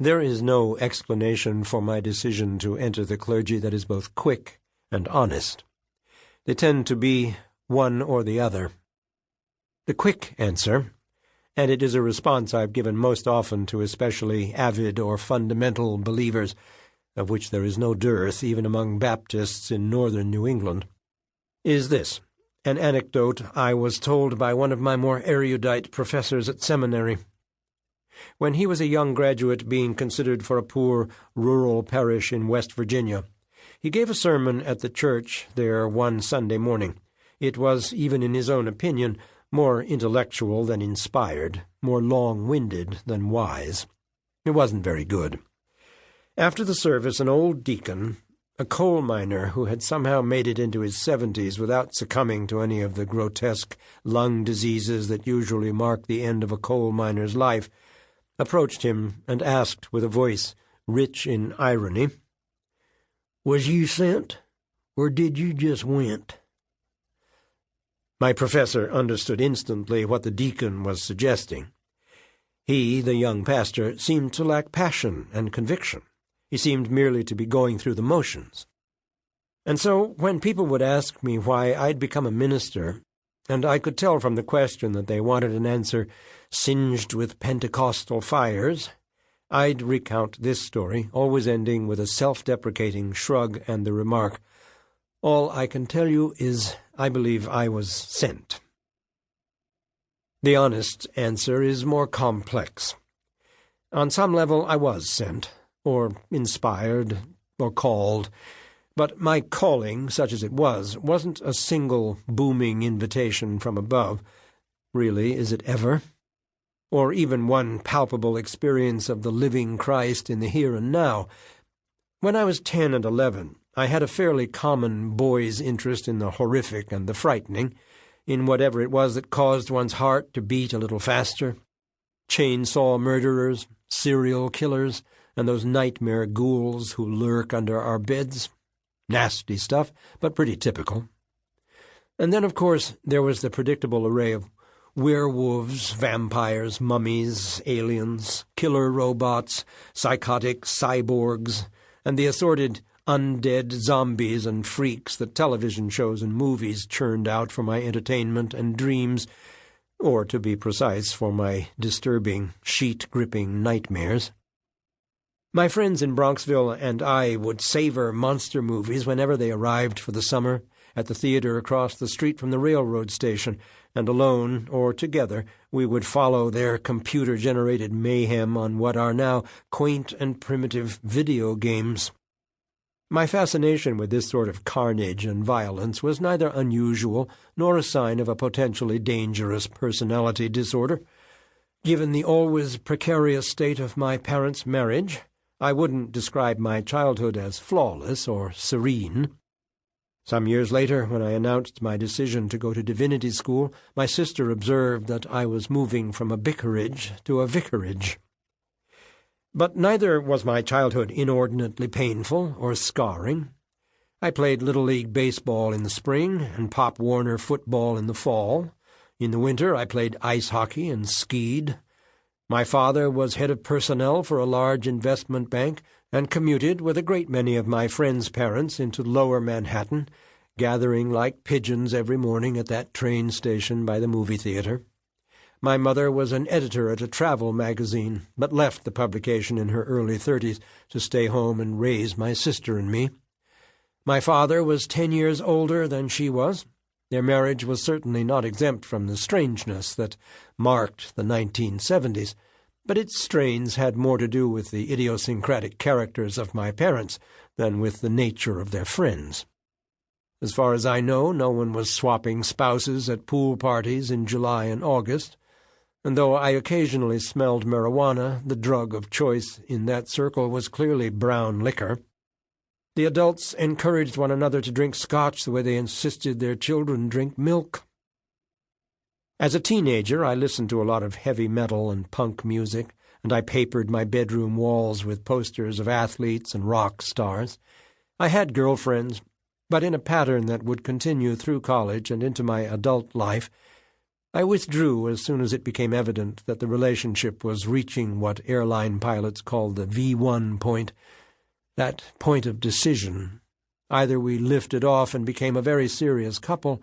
There is no explanation for my decision to enter the clergy that is both quick and honest. They tend to be one or the other. The quick answer, and it is a response I've given most often to especially avid or fundamental believers, of which there is no dearth even among Baptists in northern New England, is this, an anecdote I was told by one of my more erudite professors at seminary. When he was a young graduate being considered for a poor rural parish in West Virginia, he gave a sermon at the church there one Sunday morning. It was, even in his own opinion, more intellectual than inspired, more long-winded than wise. It wasn't very good. After the service, an old deacon, a coal miner who had somehow made it into his 70s without succumbing to any of the grotesque lung diseases that usually mark the end of a coal miner's life, approached him and asked with a voice rich in irony, "Was you sent, or did you just went?" My professor understood instantly what the deacon was suggesting. He, the young pastor, seemed to lack passion and conviction. He seemed merely to be going through the motions. And so, when people would ask me why I'd become a minister, and I could tell from the question that they wanted an answer singed with Pentecostal fires, I'd recount this story, always ending with a self-deprecating shrug and the remark, "All I can tell you is I believe I was sent." The honest answer is more complex. On some level I was sent, or inspired, or called, but my calling, such as it was, wasn't a single booming invitation from above. Really, is it ever? Or even one palpable experience of the living Christ in the here and now. When I was 10 and 11, I had a fairly common boy's interest in the horrific and the frightening, in whatever it was that caused one's heart to beat a little faster. Chainsaw murderers, serial killers, and those nightmare ghouls who lurk under our beds. Nasty stuff, but pretty typical. And then, of course, there was the predictable array of werewolves, vampires, mummies, aliens, killer robots, psychotic cyborgs, and the assorted undead zombies and freaks that television shows and movies churned out for my entertainment and dreams, or, to be precise, for my disturbing, sheet-gripping nightmares. My friends in Bronxville and I would savor monster movies whenever they arrived for the summer, at the theater across the street from the railroad station, and alone or together we would follow their computer-generated mayhem on what are now quaint and primitive video games. My fascination with this sort of carnage and violence was neither unusual nor a sign of a potentially dangerous personality disorder. Given the always precarious state of my parents' marriage, I wouldn't describe my childhood as flawless or serene. Some years later, when I announced my decision to go to divinity school, my sister observed that I was moving from a bickering to a vicarage. But neither was my childhood inordinately painful or scarring. I played Little League baseball in the spring and Pop Warner football in the fall. In the winter, I played ice hockey and skied. My father was head of personnel for a large investment bank and commuted with a great many of my friends' parents into lower Manhattan, gathering like pigeons every morning at that train station by the movie theater. My mother was an editor at a travel magazine, but left the publication in her early 30s to stay home and raise my sister and me. My father was 10 years older than she was. Their marriage was certainly not exempt from the strangeness that marked the 1970s, but its strains had more to do with the idiosyncratic characters of my parents than with the nature of their friends. As far as I know, no one was swapping spouses at pool parties in July and August, and though I occasionally smelled marijuana, the drug of choice in that circle was clearly brown liquor. The adults encouraged one another to drink scotch the way they insisted their children drink milk. As a teenager, I listened to a lot of heavy metal and punk music, and I papered my bedroom walls with posters of athletes and rock stars. I had girlfriends, but in a pattern that would continue through college and into my adult life. I withdrew as soon as it became evident that the relationship was reaching what airline pilots call the V1 point, that point of decision. Either we lifted off and became a very serious couple,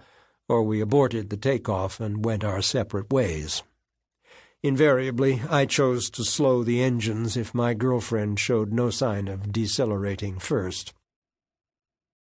or we aborted the takeoff and went our separate ways. Invariably, I chose to slow the engines if my girlfriend showed no sign of decelerating first.